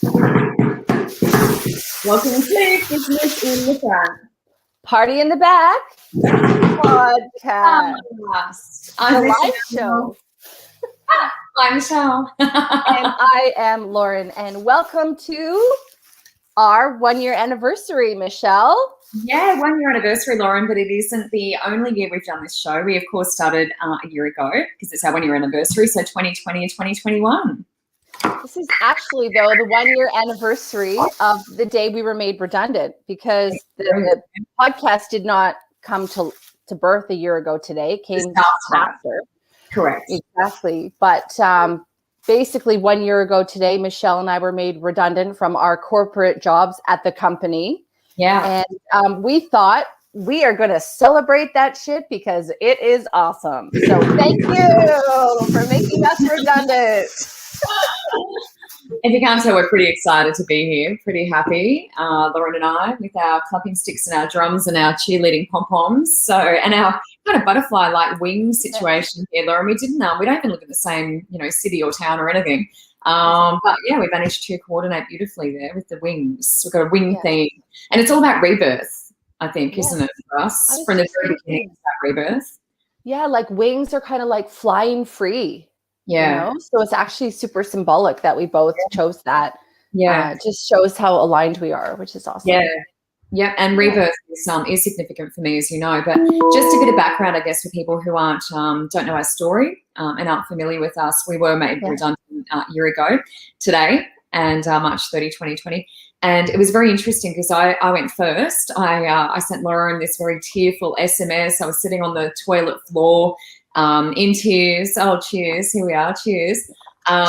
Welcome to Business in the Front. Party in the Back podcast. I'm The live show. I'm Michelle. And I am Lauren. And welcome to our 1 year anniversary, Michelle. Yeah, 1 year anniversary, Lauren, but it isn't the only year we've done this show. We, of course, started a year ago because it's our 1 year anniversary, so 2020 and 2021. This is actually, though, the 1 year anniversary of the day we were made redundant because the podcast did not come to birth a year ago today. It came after. Correct. Exactly. But basically 1 year ago today, Michelle and I were made redundant from our corporate jobs at the company. Yeah. And we thought we are going to celebrate that shit because it is awesome. So thank you for making us redundant. If you can't tell, we're pretty excited to be here, pretty happy, Lauren and I, with our clapping sticks and our drums and our cheerleading pom-poms. So, and our kind of butterfly-like wing situation here, Lauren. We don't even live in the same, city or town or anything. But yeah, we managed to coordinate beautifully there with the wings. We've got a wing theme, and it's all about rebirth, I think, isn't it, for us? From the very beginning, it's about rebirth. Yeah, like wings are kind of like flying free. Yeah. So it's actually super symbolic that we both chose that. Yeah. It just shows how aligned we are, which is awesome. Yeah. Yeah. And rebirth is significant for me, as you know. But just a bit of background, I guess, for people who don't know our story and aren't familiar with us, we were made redundant a year ago today, and March 30, 2020. And it was very interesting because I went first. I sent Lauren this very tearful SMS. I was sitting on the toilet floor in tears. Oh, cheers. Here we are. Cheers.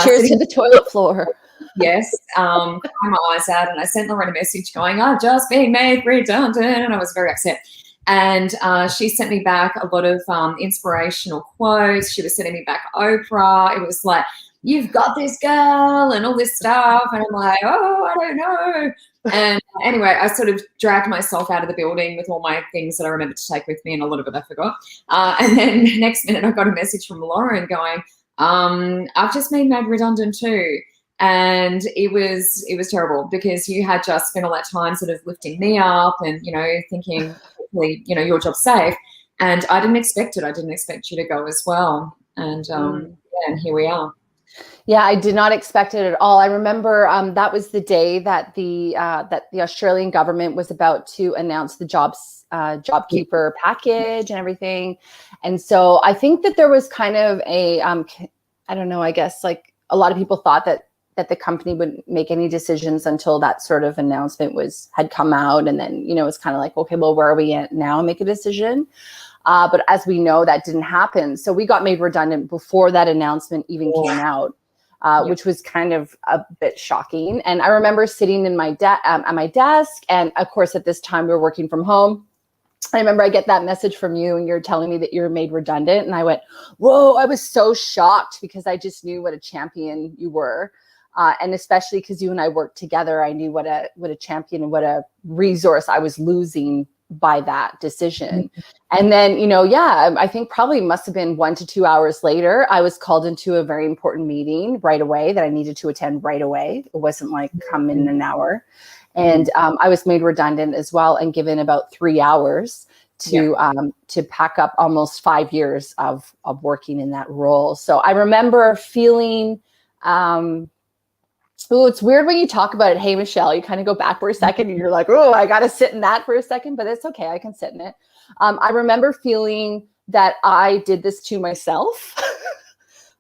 Cheers to the toilet floor. Yes. Crying my eyes out. And I sent Lauren a message going, I've just been made redundant. And I was very upset. And she sent me back a lot of inspirational quotes. She was sending me back Oprah. It was like, you've got this, girl, and all this stuff. And I'm like, oh, I don't know. And anyway, I sort of dragged myself out of the building with all my things that I remembered to take with me, and a lot of it I forgot. And then the next minute I got a message from Lauren going, I've just been made redundant too. And it was terrible because you had just spent all that time sort of lifting me up and, thinking, hopefully, your job's safe. And I didn't expect it. I didn't expect you to go as well. And and here we are. Yeah, I did not expect it at all. I remember that was the day that the Australian government was about to announce the JobKeeper package and everything. And so I think that there was kind of a, I don't know, I guess like a lot of people thought that the company wouldn't make any decisions until that sort of announcement had come out. And then, it's kind of like, okay, well, where are we at now? Make a decision. But as we know, that didn't happen. So we got made redundant before that announcement even came out. Which was kind of a bit shocking. And I remember sitting in at my desk. And of course, at this time, we were working from home. I remember I get that message from you and you're telling me that you're made redundant. And I went, whoa, I was so shocked because I just knew what a champion you were. And especially because you and I worked together, I knew what a champion and what a resource I was losing by that decision. And then, I think probably must have been 1 to 2 hours later, I was called into a very important meeting right away that I needed to attend right away. It wasn't like come in an hour. And I was made redundant as well and given about 3 hours to pack up almost 5 years of working in that role. So I remember feeling, it's weird when you talk about it. Hey, Michelle, you kind of go back for a second and you're like, oh, I got to sit in that for a second, but it's okay. I can sit in it. I remember feeling that I did this to myself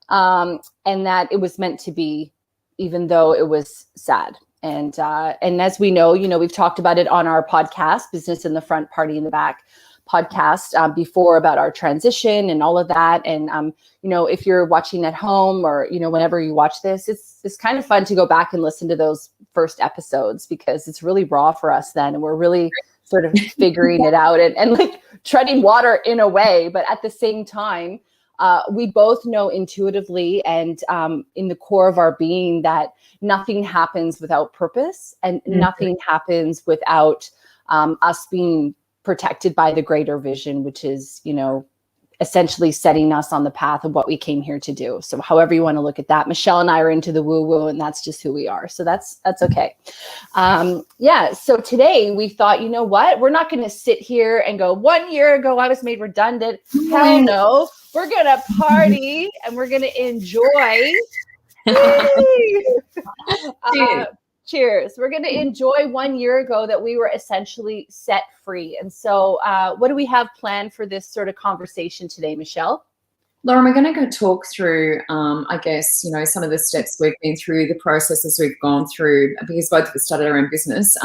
and that it was meant to be, even though it was sad. And as we know, we've talked about it on our podcast, Business in the Front, Party in the Back podcast before about our transition and all of that. And, if you're watching at home or, whenever you watch this, it's kind of fun to go back and listen to those first episodes because it's really raw for us then. And we're really sort of figuring it out and like treading water in a way. But at the same time, we both know intuitively and in the core of our being that nothing happens without purpose and nothing happens without us being protected by the greater vision, which is, essentially setting us on the path of what we came here to do. So however you want to look at that, Michelle and I are into the woo-woo, and that's just who we are. So that's okay. So today we thought, you know what? We're not going to sit here and go, 1 year ago, I was made redundant. Hell no. We're going to party and we're going to enjoy. Cheers. We're going to enjoy 1 year ago that we were essentially set free. And so what do we have planned for this sort of conversation today, Michelle? Lauren, we're going to go talk through, I guess, you know, some of the steps we've been through, the processes we've gone through, because both of us started our own business.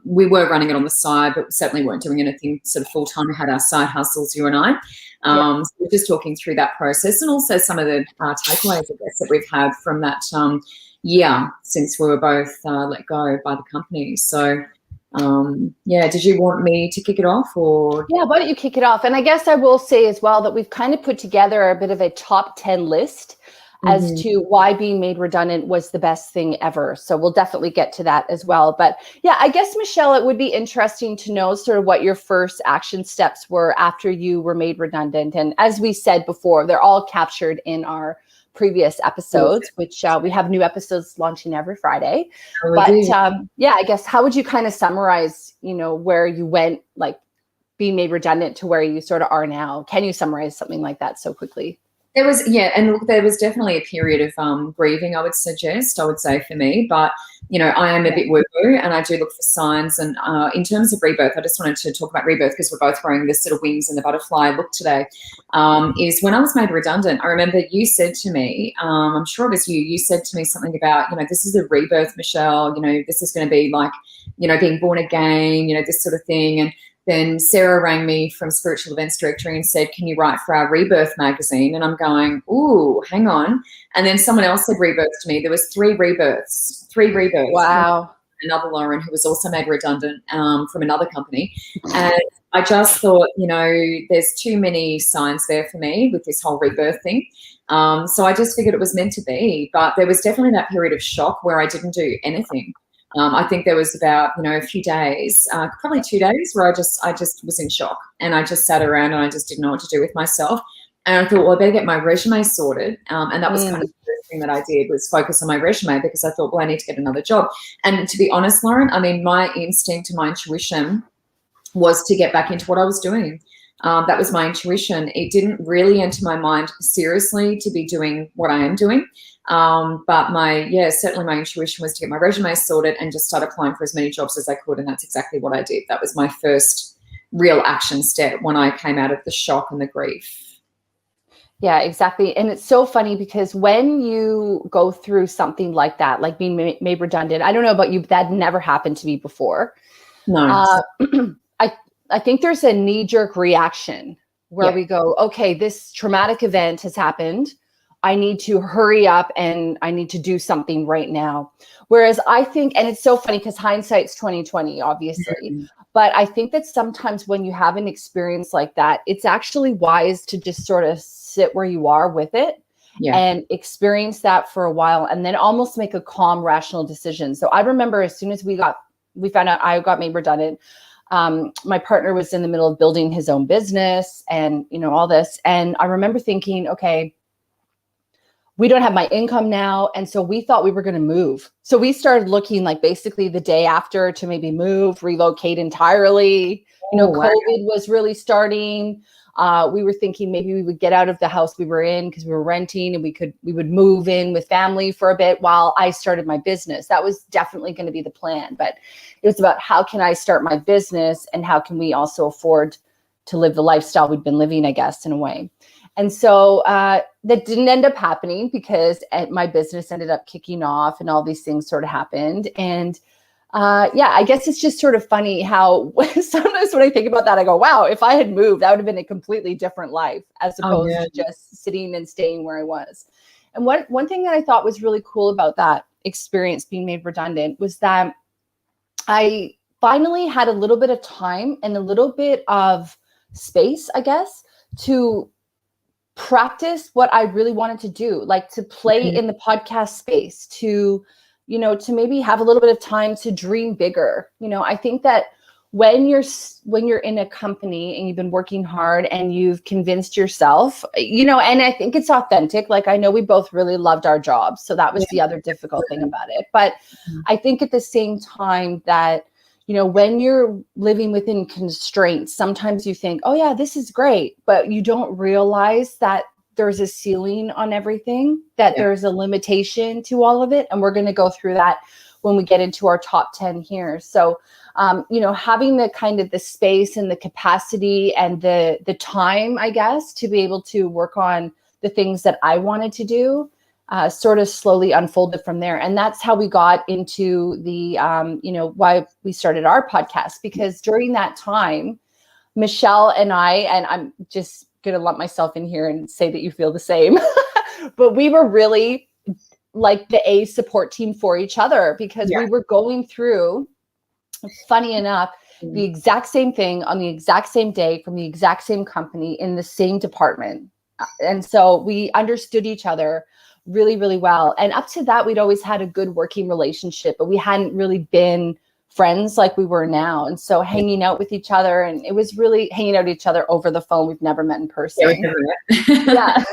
We were running it on the side, but we certainly weren't doing anything sort of full-time. We had our side hustles, you and I. So we're just talking through that process, and also some of the takeaways, I guess, that we've had from that year since we were both let go by the company. So did you want me to kick it off, or? Yeah, why don't you kick it off? And I guess I will say as well that we've kind of put together a bit of a top 10 list as to why being made redundant was the best thing ever. So we'll definitely get to that as well. But yeah, I guess, Michelle, it would be interesting to know sort of what your first action steps were after you were made redundant. And as we said before, they're all captured in our previous episodes, which we have new episodes launching every Friday. But I guess, how would you kind of summarize, you know, where you went, like being made redundant to where you sort of are now? Can you summarize something like that so quickly? There was, and look, there was definitely a period of grieving, I would say, for me. But, you know, I am a bit woo-woo, and I do look for signs. And in terms of rebirth, I just wanted to talk about rebirth because we're both wearing this sort of wings and the butterfly look today, is when I was made redundant, I remember you said to me, I'm sure it was you said to me something about, you know, this is a rebirth, Michelle, you know, this is going to be like, you know, being born again, you know, this sort of thing. And then Sarah rang me from Spiritual Events Directory and said, can you write for our Rebirth magazine? And I'm going, ooh, hang on. And then someone else said rebirth to me. There was three rebirths. Wow. Another Lauren who was also made redundant from another company. And I just thought, you know, there's too many signs there for me with this whole rebirth thing. So I just figured it was meant to be. But there was definitely that period of shock where I didn't do anything. I think there was about, you know, a few days, probably 2 days, where I just was in shock, and I just sat around and I just didn't know what to do with myself. And I thought, well, I better get my resume sorted. And that was kind of the first thing that I did, was focus on my resume, because I thought, well, I need to get another job. And to be honest, Lauren, I mean, my instinct and my intuition was to get back into what I was doing. That was my intuition. It didn't really enter my mind seriously to be doing what I am doing. But certainly my intuition was to get my resume sorted and just start applying for as many jobs as I could. And that's exactly what I did. That was my first real action step when I came out of the shock and the grief. Yeah, exactly. And it's so funny because when you go through something like that, like being made redundant, I don't know about you, but that never happened to me before. No. I think there's a knee-jerk reaction where we go, okay, this traumatic event has happened. I need to hurry up and I need to do something right now. Whereas I think, and it's so funny because hindsight's 2020, obviously, but I think that sometimes when you have an experience like that, it's actually wise to just sort of sit where you are with it and experience that for a while, and then almost make a calm, rational decision. So I remember as soon as we found out I got made redundant, my partner was in the middle of building his own business and, you know, all this. And I remember thinking, okay, we don't have my income now. And so we thought we were going to move. So we started looking like basically the day after to maybe move, relocate entirely. You know, COVID was really starting. We were thinking maybe we would get out of the house we were in because we were renting, and we would move in with family for a bit while I started my business. That was definitely going to be the plan. But it was about how can I start my business and how can we also afford to live the lifestyle we'd been living, I guess, in a way. And so that didn't end up happening because my business ended up kicking off and all these things sort of happened. And I guess it's just sort of funny how sometimes when I think about that, I go, wow, if I had moved, that would have been a completely different life as opposed to just sitting and staying where I was. And one thing that I thought was really cool about that experience being made redundant was that I finally had a little bit of time and a little bit of space, I guess, to practice what I really wanted to do, like to play in the podcast space, to maybe have a little bit of time to dream bigger. You know, I think that when you're in a company and you've been working hard and you've convinced yourself, and I think it's authentic. Like, I know we both really loved our jobs, so that was the other difficult thing about it. But I think at the same time that, when you're living within constraints, sometimes you think, oh yeah, this is great, but you don't realize that there's a ceiling on everything, that there's a limitation to all of it. And we're going to go through that when we get into our top 10 here. So, having the kind of the space and the capacity and the time, I guess, to be able to work on the things that I wanted to do, sort of slowly unfolded from there. And that's how we got into the, why we started our podcast, because during that time, Michelle and I'm just going to lump myself in here and say that you feel the same, but we were really like the A support team for each other, because we were going through, funny enough, the exact same thing on the exact same day from the exact same company in the same department. And so we understood each other really, really well. And up to that, we'd always had a good working relationship, but we hadn't really been friends like we were now. And so hanging out with each other, and it was really hanging out with each other over the phone. We've never met in person. Yeah.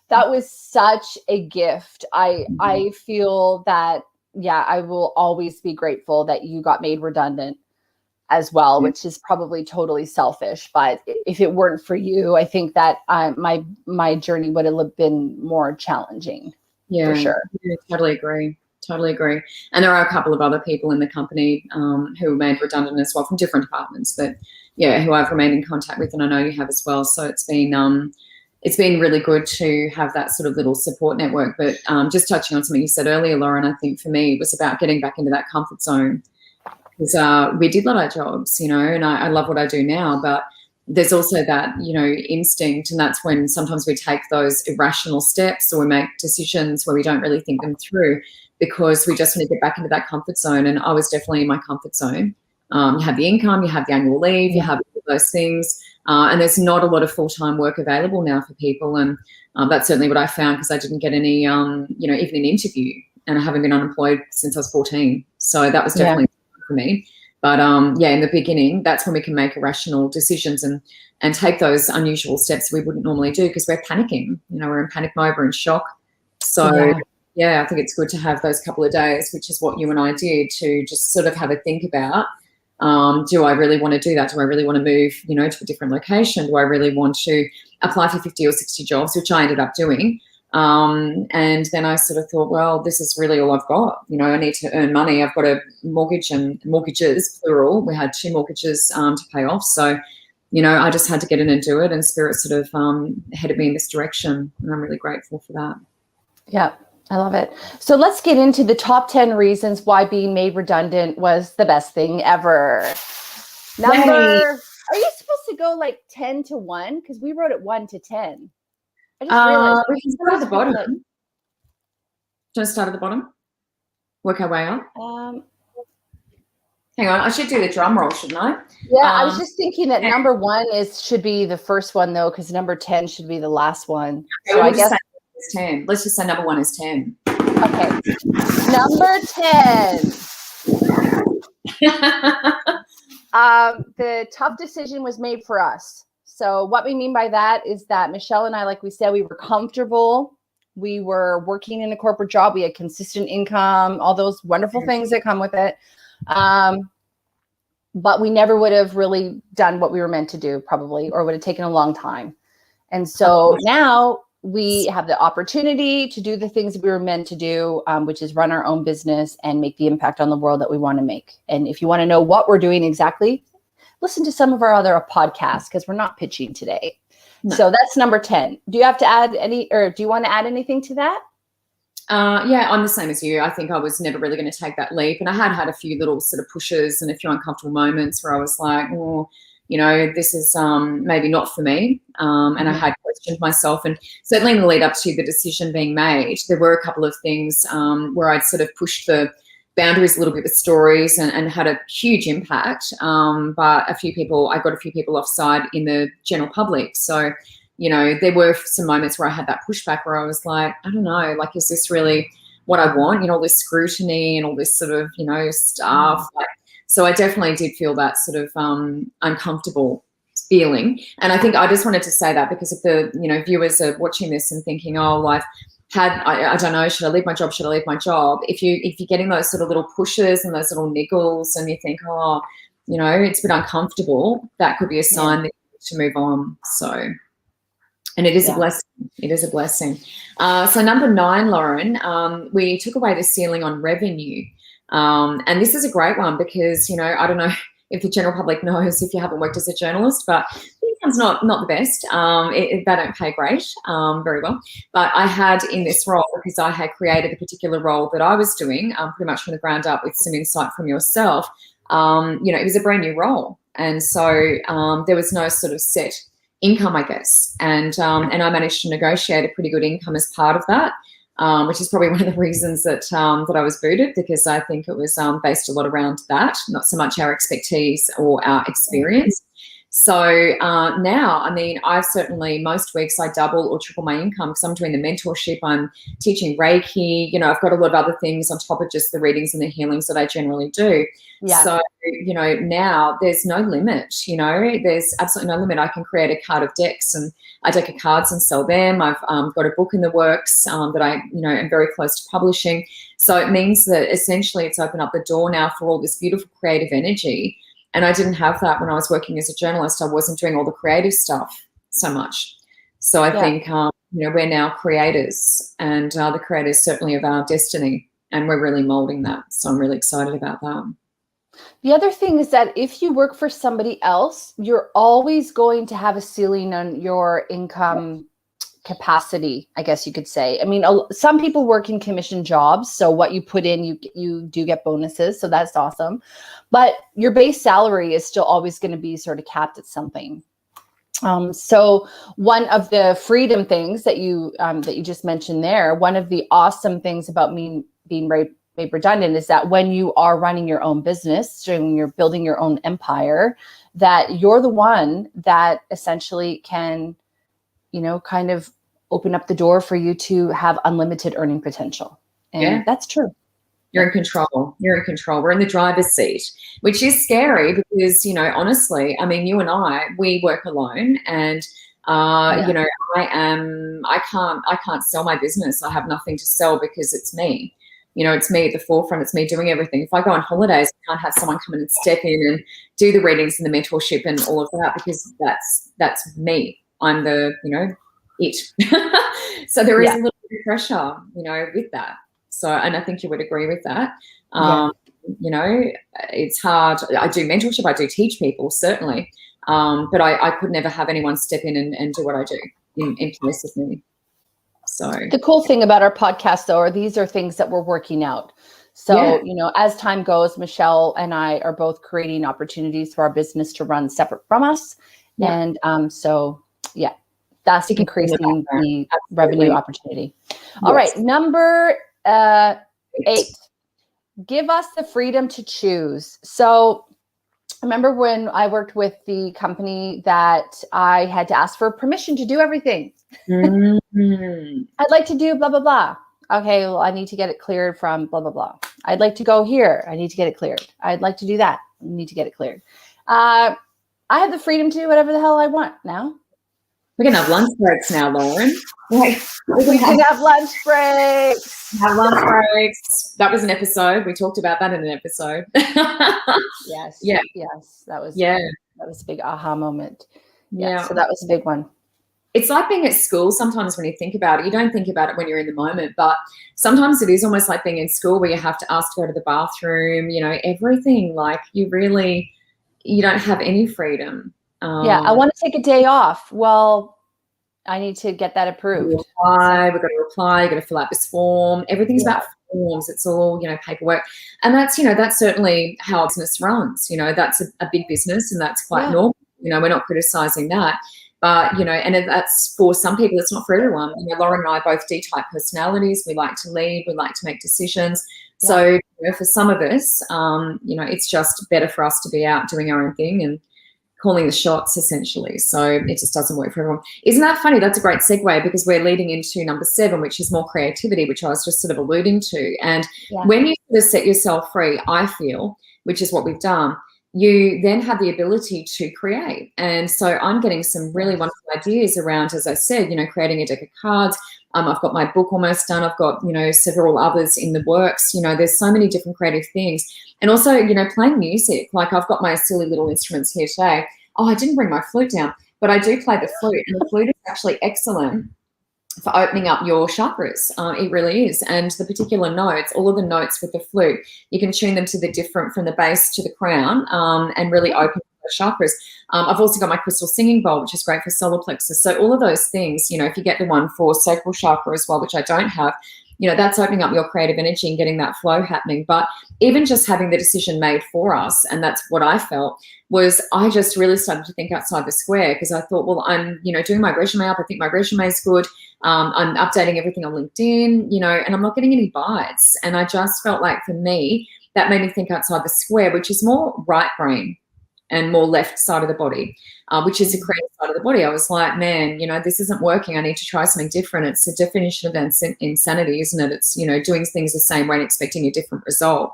That was such a gift. I feel that, I will always be grateful that you got made redundant as well, which is probably totally selfish. But if it weren't for you, I think that my journey would have been more challenging. For sure. Yeah, totally agree. And there are a couple of other people in the company who were made redundant as well from different departments, but who I've remained in contact with, and I know you have as well. So it's been really good to have that sort of little support network. But just touching on something you said earlier, Lauren, I think for me it was about getting back into that comfort zone, because we did love our jobs, and I love what I do now, but there's also that, instinct, and that's when sometimes we take those irrational steps or we make decisions where we don't really think them through, because we just want to get back into that comfort zone. And I was definitely in my comfort zone. You have the income, you have the annual leave, you have all those things. And there's not a lot of full-time work available now for people. And that's certainly what I found, because I didn't get any, even an interview, and I haven't been unemployed since I was 14. So that was definitely for me. But in the beginning, that's when we can make irrational decisions and take those unusual steps we wouldn't normally do, because we're panicking. We're in panic mode, we're in shock. So I think it's good to have those couple of days, which is what you and I did, to just sort of have a think about, do I really want to do that? Do I really want to move, to a different location? Do I really want to apply for 50 or 60 jobs, which I ended up doing? And then I sort of thought, well, this is really all I've got. I need to earn money. I've got a mortgage and mortgages, plural. We had 2 mortgages to pay off. So, I just had to get in and do it. And Spirit sort of headed me in this direction. And I'm really grateful for that. Yeah, I love it. So let's get into the top 10 reasons why being made redundant was the best thing ever. Are you supposed to go like 10 to 1? Because we wrote it 1 to 10. I just realized we can start at the bottom. Do you want to start at the bottom? Work our way up? Hang on, I should do the drum roll, shouldn't I? Yeah, I was just thinking that number 1 should be the first one, though, because number 10 should be the last one. So I guess 10. Let's just say number 1 is 10. Okay. Number 10. The tough decision was made for us. So what we mean by that is that Michelle and I, like we said, we were comfortable. We were working in a corporate job. We had consistent income, all those wonderful things that come with it. But we never would have really done what we were meant to do, probably, or would have taken a long time. And so now we have the opportunity to do the things we were meant to do, which is run our own business and make the impact on the world that we want to make. And if you want to know what we're doing exactly, listen to some of our other podcasts, because we're not pitching today. No. So that's number 10. Do you have to add do you want to add anything to that? I'm the same as you. I think I was never really going to take that leap. And I had a few little sort of pushes and a few uncomfortable moments where I was like, this is maybe not for me. And I had questioned myself. And certainly in the lead up to the decision being made, there were a couple of things where I'd sort of pushed the boundaries a little bit with stories and had a huge impact. But I got a few people offside in the general public. So, there were some moments where I had that pushback where I was like, I don't know, like, is this really what I want? All this scrutiny and all this sort of, stuff. So I definitely did feel that sort of uncomfortable feeling. And I think I just wanted to say that because if the, viewers are watching this and thinking, oh, well, I don't know, should I leave my job? Should I leave my job? If you're getting those sort of little pushes and those little niggles and you think, oh, it's a bit uncomfortable, that could be a sign that you need to move on. So, and it is a blessing. It is a blessing. So number 9, Lauren, we took away the ceiling on revenue. And this is a great one because, I don't know if the general public knows if you haven't worked as a journalist, but income's not the best. They don't pay great, very well. But I had in this role, because I had created the particular role that I was doing pretty much from the ground up with some insight from yourself, it was a brand new role. And so there was no sort of set income, I guess. And I managed to negotiate a pretty good income as part of that. Which is probably one of the reasons that I was booted, because I think it was based a lot around that, not so much our expertise or our experience. So now, I mean, most weeks I double or triple my income because I'm doing the mentorship, I'm teaching Reiki, I've got a lot of other things on top of just the readings and the healings that I generally do. Yeah. So, now there's no limit, there's absolutely no limit. I can create a card of decks and a deck of cards and sell them. I've got a book in the works that I, am very close to publishing. So it means that essentially it's opened up the door now for all this beautiful creative energy. And I didn't have that when I was working as a journalist. I wasn't doing all the creative stuff so much. So I think, we're now creators, and the creators certainly of our destiny, and we're really molding that. So I'm really excited about that. The other thing is that if you work for somebody else, you're always going to have a ceiling on your income capacity, I guess you could say. I mean, some people work in commission jobs, so what you put in, you do get bonuses, so that's awesome. But your base salary is still always going to be sort of capped at something. So one of the freedom things that you just mentioned there, one of the awesome things about being made redundant is that when you are running your own business, when you're building your own empire, that you're the one that essentially can, kind of open up the door for you to have unlimited earning potential. And that's true. You're in control. You're in control. We're in the driver's seat, which is scary because, honestly, I mean, you and we work alone, and, I can't sell my business. I have nothing to sell because it's me. It's me at the forefront. It's me doing everything. If I go on holidays, I can't have someone come in and step in and do the readings and the mentorship and all of that, because that's me. I'm the, it. So there is a little bit of pressure, with that. So, and I think you would agree with that. It's hard. I do mentorship. I do teach people, certainly. But I could never have anyone step in and do what I do in place of me. So the cool thing about our podcast, though, are these are things that we're working out. So, as time goes, Michelle and I are both creating opportunities for our business to run separate from us. Yeah. And that's increasing the revenue opportunity. Yes. All right. Number 8, give us the freedom to choose. So I remember when I worked with the company that I had to ask for permission to do everything. I'd like to do blah, blah, blah. Okay, well, I need to get it cleared from blah, blah, blah. I'd like to go here. I need to get it cleared. I'd like to do that. I need to get it cleared. I have the freedom to do whatever the hell I want now. We're going to have lunch breaks now, Lauren. We can have lunch breaks. Have lunch breaks. That was an episode. We talked about that in an episode. Yes. Yeah. Yes. That was a big aha moment. Yeah. So that was a big one. It's like being at school sometimes when you think about it. You don't think about it when you're in the moment, but sometimes it is almost like being in school where you have to ask to go to the bathroom, everything. Like you don't have any freedom. I want to take a day off. Well, I need to get that approved. We've got to reply, you've got to fill out this form. Everything's about forms. It's all, paperwork. And that's certainly how a business runs. That's a big business, and that's quite normal. We're not criticizing that. But, and that's for some people, it's not for everyone. Lauren and I are both D-type personalities. We like to lead. We like to make decisions. Yeah. So for some of us, it's just better for us to be out doing our own thing and calling the shots, essentially. So it just doesn't work for everyone. Isn't that funny? That's a great segue, because we're leading into number 7, which is more creativity, which I was just sort of alluding to. And when you sort of set yourself free, I feel which is what we've done, you then have the ability to create. And so I'm getting some really wonderful ideas around, as I said, creating a deck of cards. I've got my book almost done. I've got, several others in the works. There's so many different creative things. And also, playing music. Like, I've got my silly little instruments here today. Oh, I didn't bring my flute down, but I do play the flute. And the flute is actually excellent for opening up your chakras. It really is. And the particular notes, all of the notes with the flute, you can tune them to the different, from the base to the crown, and really open the chakras. I've also got my crystal singing bowl, which is great for solar plexus. So all of those things, if you get the one for sacral chakra as well, which I don't have, that's opening up your creative energy and getting that flow happening. But even just having the decision made for us, and that's what I felt, was I just really started to think outside the square, because I thought, well, I'm, doing my resume up. I think my resume is good. I'm updating everything on LinkedIn, and I'm not getting any bites. And I just felt like, for me, that made me think outside the square, which is more right brain and more left side of the body, which is the creative side of the body. I was like, man, this isn't working. I need to try something different. It's the definition of insanity, isn't it? It's, doing things the same way and expecting a different result.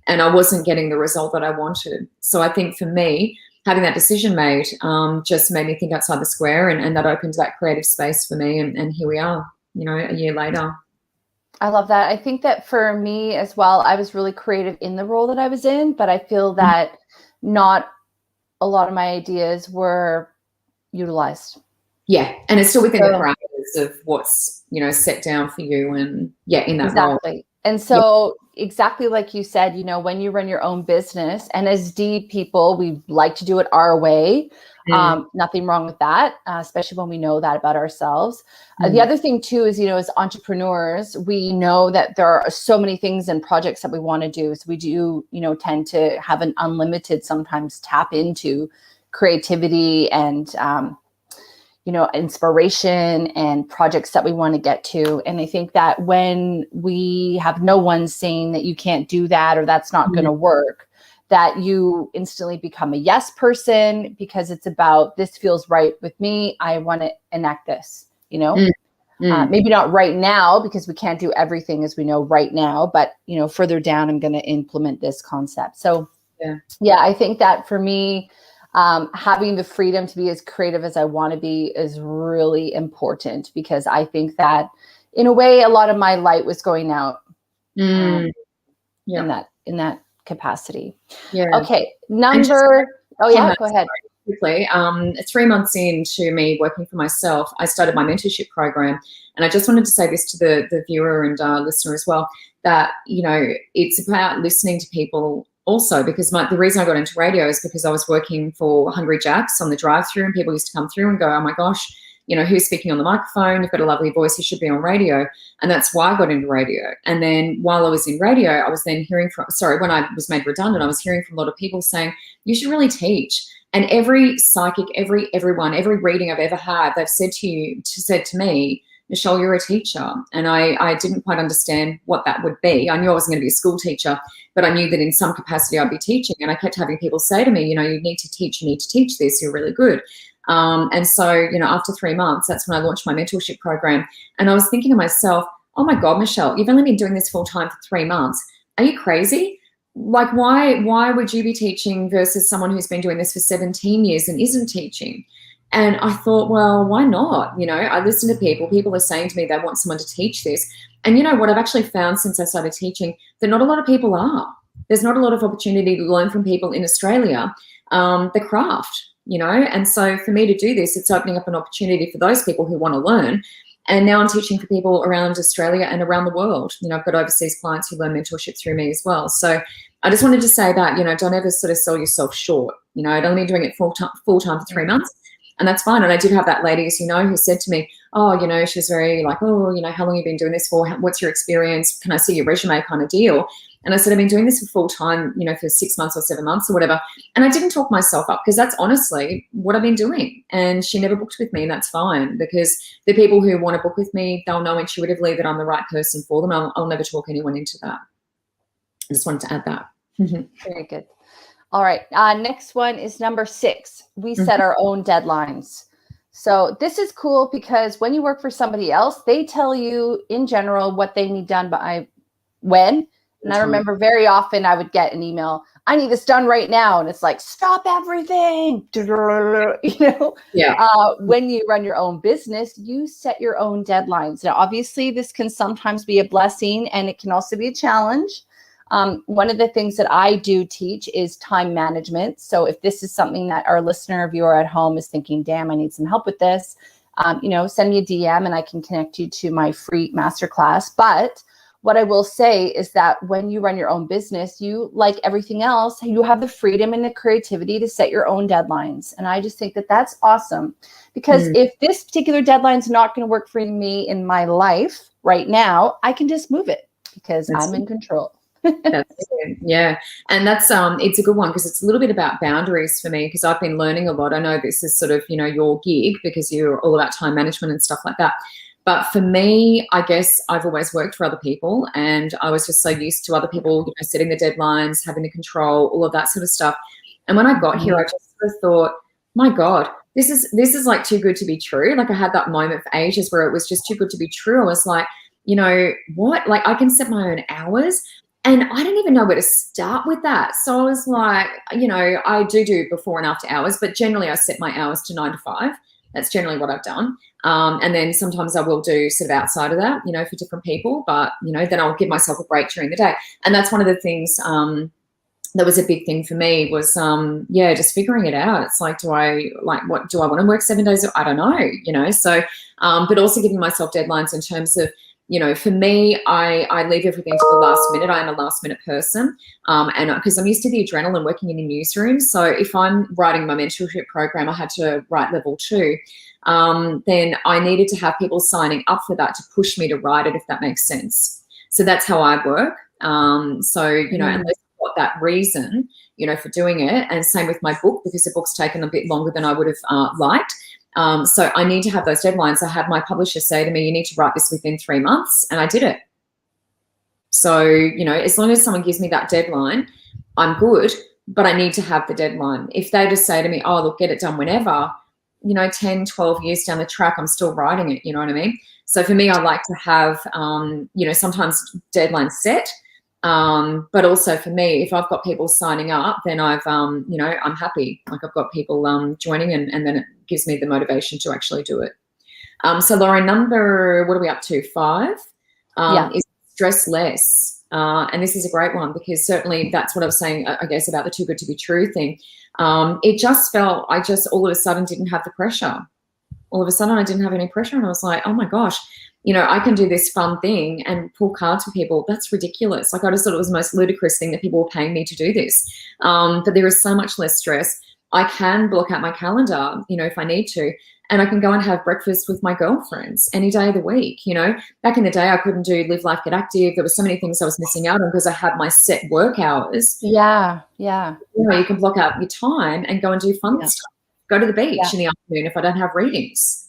And I wasn't getting the result that I wanted. So I think for me, having that decision made just made me think outside the square, and that opened that creative space for me. And here we are, a year later. I love that. I think that for me as well, I was really creative in the role that I was in, but I feel that not a lot of my ideas were utilized. Yeah. And it's still within the parameters of what's, set down for you, and in that role. And so exactly like you said, when you run your own business, and as D people, we like to do it our way. Nothing wrong with that, especially when we know that about ourselves. The other thing too is, as entrepreneurs, we know that there are so many things and projects that we want to do. So we do, tend to have an unlimited, sometimes tap into creativity and, inspiration and projects that we want to get to. And I think that when we have no one saying that you can't do that, or that's not going to work, that you instantly become a yes person, because it's about, this feels right with me. I want to enact this, maybe not right now, because we can't do everything, as we know, right now, but, further down, I'm going to implement this concept. So I think that for me, having the freedom to be as creative as I want to be is really important, because I think that in a way, a lot of my light was going out in that capacity. Okay. Go ahead. Quickly, 3 months into me working for myself, I started my mentorship program. And I just wanted to say this to the viewer and listener as well, that, it's about listening to people also, because the reason I got into radio is because I was working for Hungry Jack's on the drive-through, and people used to come through and go, oh my gosh, who's speaking on the microphone? You've got a lovely voice. You should be on radio. And that's why I got into radio. And then while I was in radio, I was then when I was made redundant, I was hearing from a lot of people saying, you should really teach. And every psychic, every reading I've ever had, they've said to me, Michelle, you're a teacher. And I didn't quite understand what that would be. I knew I wasn't going to be a school teacher, but I knew that in some capacity I'd be teaching. And I kept having people say to me, you need to teach this. You're really good. And so, after 3 months, that's when I launched my mentorship program. And I was thinking to myself, oh my God, Michelle, you've only been doing this full time for 3 months. Are you crazy? Like, why would you be teaching versus someone who's been doing this for 17 years and isn't teaching? And I thought, well, why not? I listen to people are saying to me they want someone to teach this. And what I've actually found since I started teaching, that not a lot of people are. There's not a lot of opportunity to learn from people in Australia, the craft, And so for me to do this, it's opening up an opportunity for those people who want to learn. And now I'm teaching for people around Australia and around the world. I've got overseas clients who learn mentorship through me as well. So I just wanted to say that, don't ever sort of sell yourself short. I'd only been doing it full time for 3 months. And that's fine. And I did have that lady, as you know, who said to me, oh, she was very like, oh, how long have you been doing this for? What's your experience? Can I see your resume kind of deal? And I said, I've been doing this for full time, for 6 months or 7 months or whatever. And I didn't talk myself up, because that's honestly what I've been doing. And she never booked with me, and that's fine, because the people who want to book with me, they'll know intuitively that I'm the right person for them. I'll never talk anyone into that. I just wanted to add that. Very good. All right. Next one is number 6. We set our own deadlines. So this is cool, because when you work for somebody else, they tell you in general what they need done by when. And I remember very often I would get an email, I need this done right now. And it's like, stop everything. Yeah. When you run your own business, you set your own deadlines. Now, obviously, this can sometimes be a blessing and it can also be a challenge. One of the things that I do teach is time management. So if this is something that our listener or viewer at home is thinking, damn, I need some help with this, send me a DM and I can connect you to my free masterclass. But what I will say is that when you run your own business, you, like everything else, you have the freedom and the creativity to set your own deadlines. And I just think that that's awesome, because if this particular deadline is not going to work for me in my life right now, I can just move it because I'm in control. That's it. Yeah. And that's it's a good one because it's a little bit about boundaries for me, because I've been learning a lot. I know this is sort of, your gig because you're all about time management and stuff like that. But for me, I guess I've always worked for other people, and I was just so used to other people, setting the deadlines, having the control, all of that sort of stuff. And when I got here, I just sort of thought, my God, this is like too good to be true. Like I had that moment for ages where it was just too good to be true. I was like, what? Like I can set my own hours. And I didn't even know where to start with that. So I was like, I do before and after hours, but generally I set my hours to 9 to 5. That's generally what I've done. And then sometimes I will do sort of outside of that, for different people. But, then I'll give myself a break during the day. And that's one of the things that was a big thing for me was, just figuring it out. It's like, do I want to work 7 days? I don't know, So, but also giving myself deadlines in terms of, for me, I leave everything to the last minute. I am a last minute person. And because I'm used to the adrenaline working in a newsroom. So if I'm writing my mentorship program, I had to write level 2. Then I needed to have people signing up for that to push me to write it, if that makes sense. So that's how I work. Unless I've got that reason, for doing it. And same with my book, because the book's taken a bit longer than I would have liked. So I need to have those deadlines. I had my publisher say to me, you need to write this within 3 months. And I did it. So, as long as someone gives me that deadline, I'm good, but I need to have the deadline. If they just say to me, oh, look, get it done whenever, 10, 12 years down the track, I'm still writing it. You know what I mean? So for me, I like to have, sometimes deadlines set. But also for me, if I've got people signing up, then I've, I'm happy. Like I've got people joining and then it gives me the motivation to actually do it. So Laura, what are we up to? 5 is stress less. And this is a great one because certainly that's what I was saying, I guess, about the too good to be true thing. It just felt, I just all of a sudden didn't have the pressure. All of a sudden I didn't have any pressure and I was like, oh my gosh, I can do this fun thing and pull cards for people. That's ridiculous. Like I just thought it was the most ludicrous thing that people were paying me to do this. But there is so much less stress. I can block out my calendar, if I need to, and I can go and have breakfast with my girlfriends any day of the week. Back in the day, I couldn't do Live Life, Get Active. There were so many things I was missing out on because I had my set work hours. Yeah. You can block out your time and go and do fun stuff. Go to the beach in the afternoon if I don't have readings.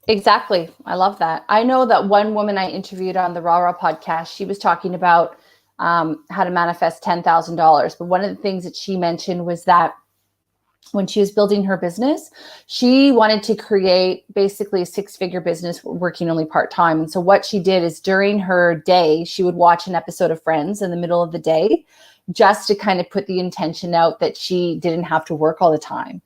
Exactly. I love that. I know that one woman I interviewed on the Raw Raw podcast, she was talking about how to manifest $10,000. But one of the things that she mentioned was that when she was building her business, she wanted to create basically a 6-figure business working only part-time. And so what she did is during her day, she would watch an episode of Friends in the middle of the day just to kind of put the intention out that she didn't have to work all the time.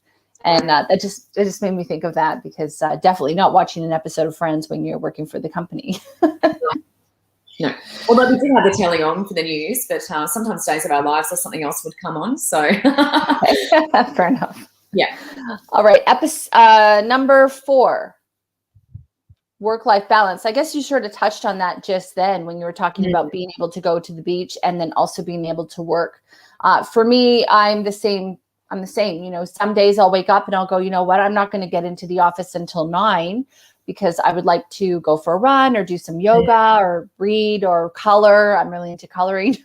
And it just made me think of that because definitely not watching an episode of Friends when you're working for the company. No. Although we do have the telly on for the news, but sometimes days of our lives or something else would come on. So fair enough. Yeah. All right. Episode number 4, work-life balance. I guess you sort of touched on that just then when you were talking about being able to go to the beach and then also being able to work. For me, I'm the same. Some days I'll wake up and I'll go, you know what? I'm not going to get into the office until 9 because I would like to go for a run or do some yoga or read or color. I'm really into coloring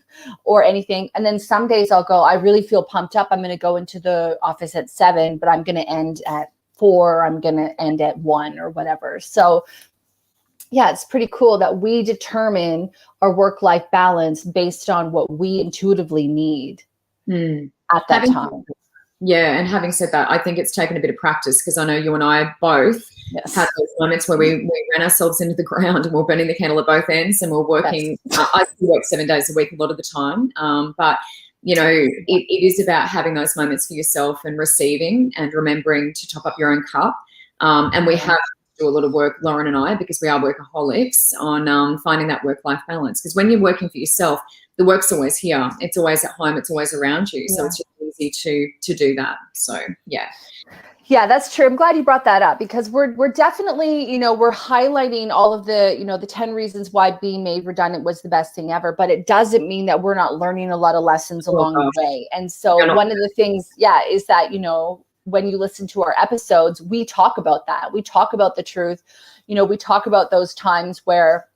or anything. And then some days I'll go, I really feel pumped up. I'm going to go into the office at 7, but I'm going to end at 4. I'm going to end at 1 or whatever. So yeah, it's pretty cool that we determine our work-life balance based on what we intuitively need at that time. Yeah, and having said that, I think it's taken a bit of practice because I know you and I both had those moments where we ran ourselves into the ground and we're burning the candle at both ends and we're working. I still work 7 days a week a lot of the time, but it is about having those moments for yourself and receiving and remembering to top up your own cup. And we have to do a lot of work, Lauren and I, because we are workaholics, on finding that work-life balance. Because when you're working for yourself, the work's always here. It's always at home. It's always around you. So it's just easy to do that. So, yeah. Yeah, that's true. I'm glad you brought that up, because we're definitely, we're highlighting all of the, the 10 reasons why being made redundant was the best thing ever, but it doesn't mean that we're not learning a lot of lessons along the way. And so one of the things, is that, when you listen to our episodes, we talk about that. We talk about the truth. We talk about those times where,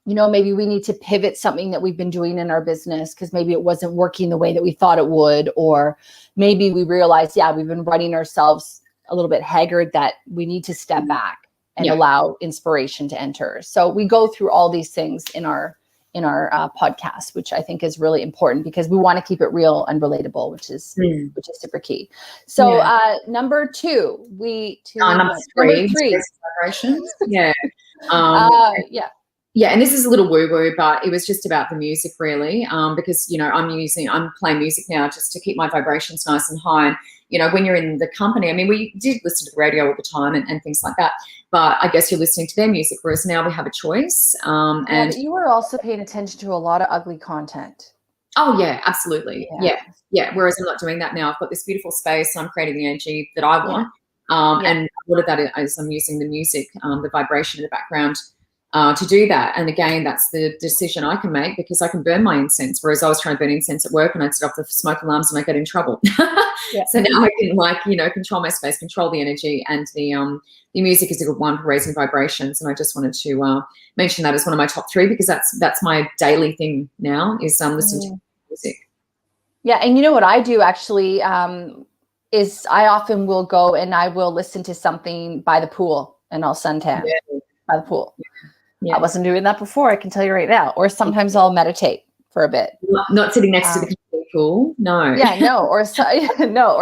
maybe we need to pivot something that we've been doing in our business because maybe it wasn't working the way that we thought it would, or maybe we realized, we've been running ourselves a little bit haggard, that we need to step back and allow inspiration to enter. So we go through all these things in our podcast, which I think is really important because we want to keep it real and relatable, which is super key. So number two, number three. Vibrations. Yeah, and this is a little woo-woo, but it was just about the music really, because, I'm playing music now just to keep my vibrations nice and high. And, when you're in the company, I mean, we did listen to the radio all the time and things like that, but I guess you're listening to their music, whereas now we have a choice. And you were also paying attention to a lot of ugly content. Oh, yeah, absolutely. Yeah. Whereas I'm not doing that now. I've got this beautiful space and I'm creating the energy that I want. And a lot of that is I'm using the music, the vibration in the background, to do that. And again, that's the decision I can make because I can burn my incense, whereas I was trying to burn incense at work and I'd set off the smoke alarms and I get in trouble. So now I can control my space, control the energy, and the music is a good one for raising vibrations. And I just wanted to mention that as one of my top 3 because that's my daily thing now is listening to music. Yeah, and you know what I do actually is I often will go and I will listen to something by the pool and I'll suntan by the pool. I wasn't doing that before, I can tell you right now. Or sometimes I'll meditate for a bit. Not sitting next to the pool, no. Or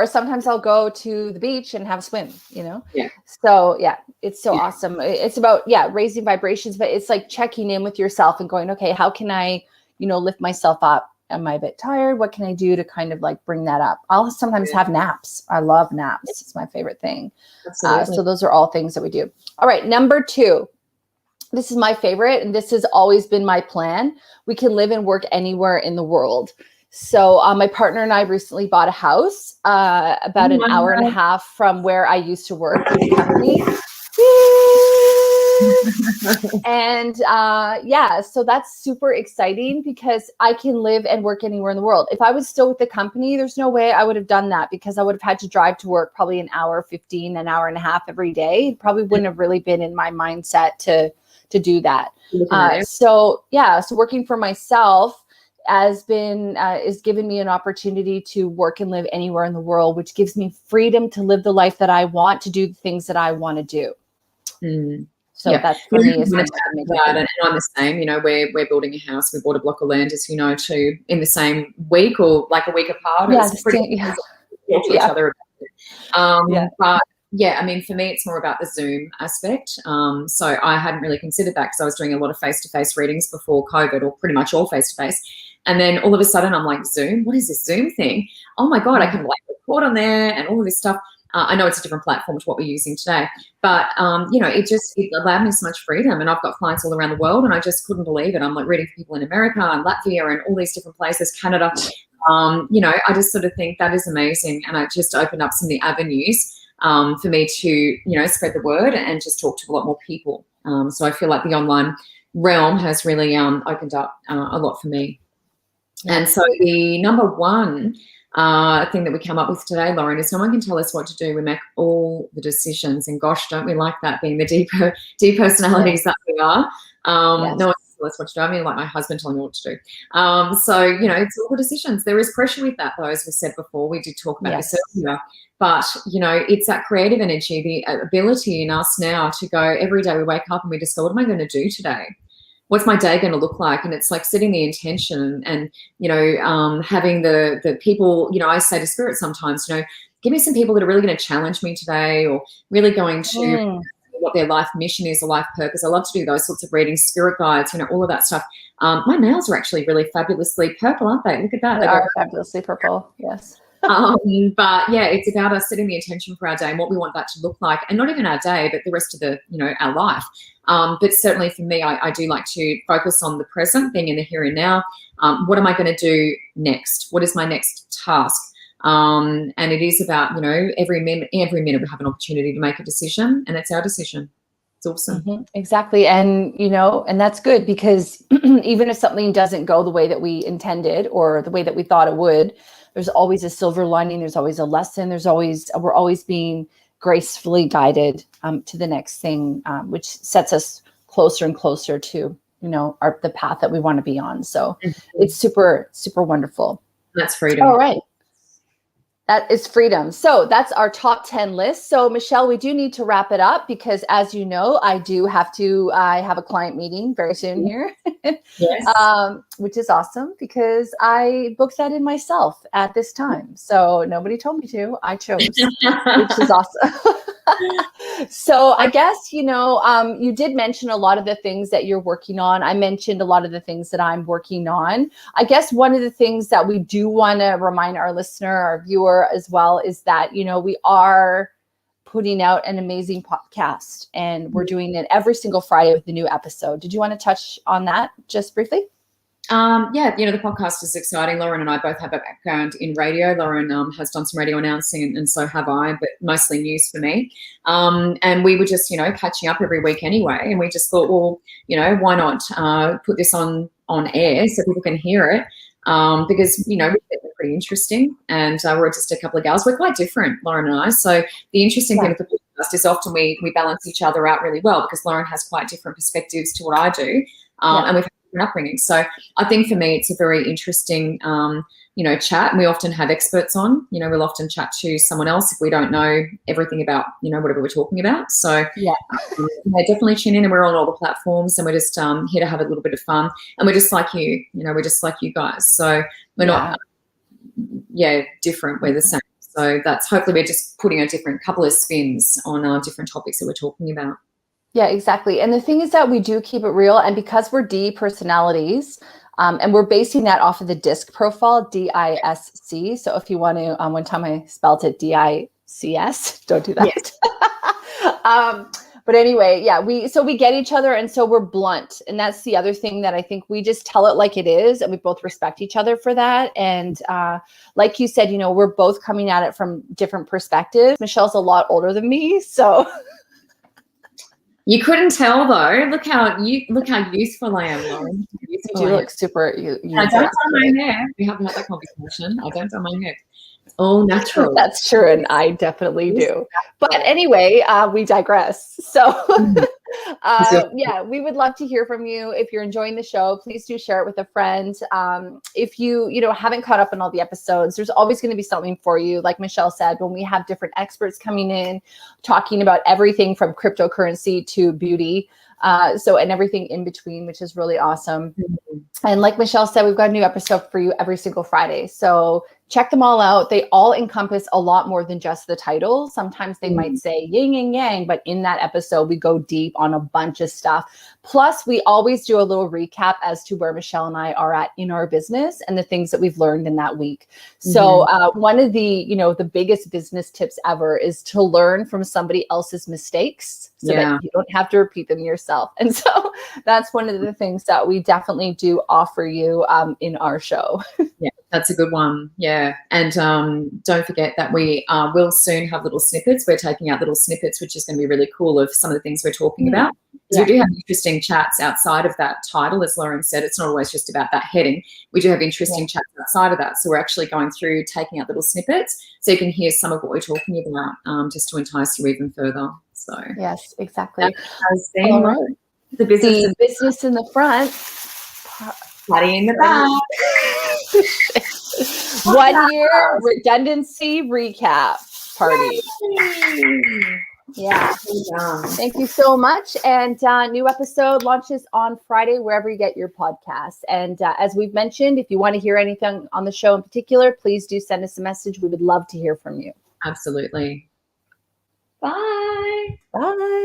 sometimes I'll go to the beach and have a swim, Yeah. So it's so awesome. It's about raising vibrations, but it's like checking in with yourself and going, okay, how can I, lift myself up? Am I a bit tired? What can I do to kind of like bring that up? I'll sometimes have naps. I love naps. It's my favorite thing. So those are all things that we do. All right. Number 2. This is my favorite, and this has always been my plan. We can live and work anywhere in the world. So my partner and I recently bought a house about an hour and a half from where I used to work in the company. And so that's super exciting because I can live and work anywhere in the world. If I was still with the company, there's no way I would have done that because I would have had to drive to work probably an hour 15, an hour and a half every day. It probably wouldn't have really been in my mindset to do that. So working for myself is given me an opportunity to work and live anywhere in the world, which gives me freedom to live the life that I want, to do the things that I want to do. So that's for me. Is and I'm the same. We're building a house. We bought a block of land, as you know, too, in the same week or like a week apart. It's pretty talk to each other about it. But I mean, for me, it's more about the Zoom aspect. So I hadn't really considered that because I was doing a lot of face-to-face readings before COVID, or pretty much all face-to-face. And then all of a sudden, I'm like, Zoom? What is this Zoom thing? Oh my God, I can record on there and all of this stuff. I know it's a different platform to what we're using today, but it allowed me so much freedom, and I've got clients all around the world, and I just couldn't believe it. I'm like reading for people in America and Latvia and all these different places, Canada. I just sort of think that is amazing, and it just opened up some of the avenues for me to spread the word and just talk to a lot more people. So I feel like the online realm has really opened up a lot for me. And so the number 1 thing that we come up with today, Lauren, is no one can tell us what to do. We make all the decisions, and gosh, don't we like that, being the deep personalities that we are. No one can tell us what to do. I mean, like my husband telling me what to do. It's all the decisions. There is pressure with that, though, as we said before. We did talk about this earlier. But, it's that creative energy, the ability in us now to go every day we wake up and we just go, what am I going to do today? What's my day going to look like? And it's like setting the intention and, having the people, I say to spirit sometimes, give me some people that are really going to challenge me today, or really going to what their life mission is, or life purpose. I love to do those sorts of readings, spirit guides, all of that stuff. My nails are actually really fabulously purple, aren't they? Look at that. They are fabulously purple. Yes. But yeah, it's about us setting the intention for our day and what we want that to look like, and not even our day, but the rest of the, our life. But certainly for me, I do like to focus on the present, being in the here and now. What am I going to do next? What is my next task? And it is about, every minute we have an opportunity to make a decision, and it's our decision. It's awesome. Mm-hmm. Exactly. And, and that's good, because even if something doesn't go the way that we intended or the way that we thought it would, there's always a silver lining. There's always a lesson. We're always being gracefully guided to the next thing, which sets us closer and closer to, the path that we want to be on. So it's super, super wonderful. That's freedom. All right. That is freedom. So that's our top 10 list. So Michelle, we do need to wrap it up, because as you know, I have a client meeting very soon here, yes. Which is awesome, because I booked that in myself at this time. So nobody told me to, I chose, which is awesome. So I guess, you did mention a lot of the things that you're working on. I mentioned a lot of the things that I'm working on. I guess one of the things that we do want to remind our listener, our viewer as well, is that, we are putting out an amazing podcast, and we're doing it every single Friday with a new episode. Did you want to touch on that just briefly? Yeah, the podcast is exciting. Lauren and I both have a background in radio. Lauren has done some radio announcing, and so have I, but mostly news for me. And we were just, catching up every week anyway, and we just thought, well, why not put this on air so people can hear it? Because, we're pretty interesting, and we're just a couple of gals. We're quite different, Lauren and I. So the interesting thing with the podcast is often we balance each other out really well, because Lauren has quite different perspectives to what I do, and we've an upbringing. So I think for me, it's a very interesting, chat. And we often have experts on, we'll often chat to someone else if we don't know everything about, whatever we're talking about. So definitely tune in, and we're on all the platforms, and we're just here to have a little bit of fun. And we're just like you, we're just like you guys. So we're not, different. We're the same. So that's, hopefully we're just putting a different couple of spins on different topics that we're talking about. Yeah, exactly. And the thing is that we do keep it real. And because we're D personalities, and we're basing that off of the DISC profile, DISC. So if you want to, one time I spelled it DICS, don't do that. Yes. But anyway, we get each other, and so we're blunt. And that's the other thing, that I think we just tell it like it is, and we both respect each other for that. And like you said, we're both coming at it from different perspectives. Michelle's a lot older than me, so... You couldn't tell though. Look how youthful I am, Lauren. You do look super. I don't dye my hair. We haven't had that conversation. I don't dye my hair. It's all natural. That's true, and I definitely do. But anyway, we digress. So, we would love to hear from you. If you're enjoying the show, please do share it with a friend. If you haven't caught up on all the episodes, there's always going to be something for you. Like Michelle said, when we have different experts coming in, talking about everything from cryptocurrency to beauty, and everything in between, which is really awesome. And like Michelle said, we've got a new episode for you every single Friday. So check them all out. They all encompass a lot more than just the title. Sometimes they might say yin and yang, but in that episode, we go deep on a bunch of stuff. Plus, we always do a little recap as to where Michelle and I are at in our business and the things that we've learned in that week. So one of the, the biggest business tips ever is to learn from somebody else's mistakes so that you don't have to repeat them yourself. And so that's one of the things that we definitely do offer you in our show. Yeah, that's a good one. Yeah. And don't forget that we will soon have little snippets. We're taking out little snippets, which is going to be really cool, of some of the things we're talking about. So we do have interesting chats outside of that title. As Lauren said, it's not always just about that heading. We do have interesting chats outside of that. So we're actually going through, taking out little snippets so you can hear some of what we're talking about, just to entice you even further. So yes, exactly. That has been the business in the front, party in the back. 1 year redundancy recap party. Yeah. Thank you so much. And new episode launches on Friday, wherever you get your podcasts. And as we've mentioned, if you want to hear anything on the show in particular, please do send us a message. We would love to hear from you. Absolutely. Bye. Bye.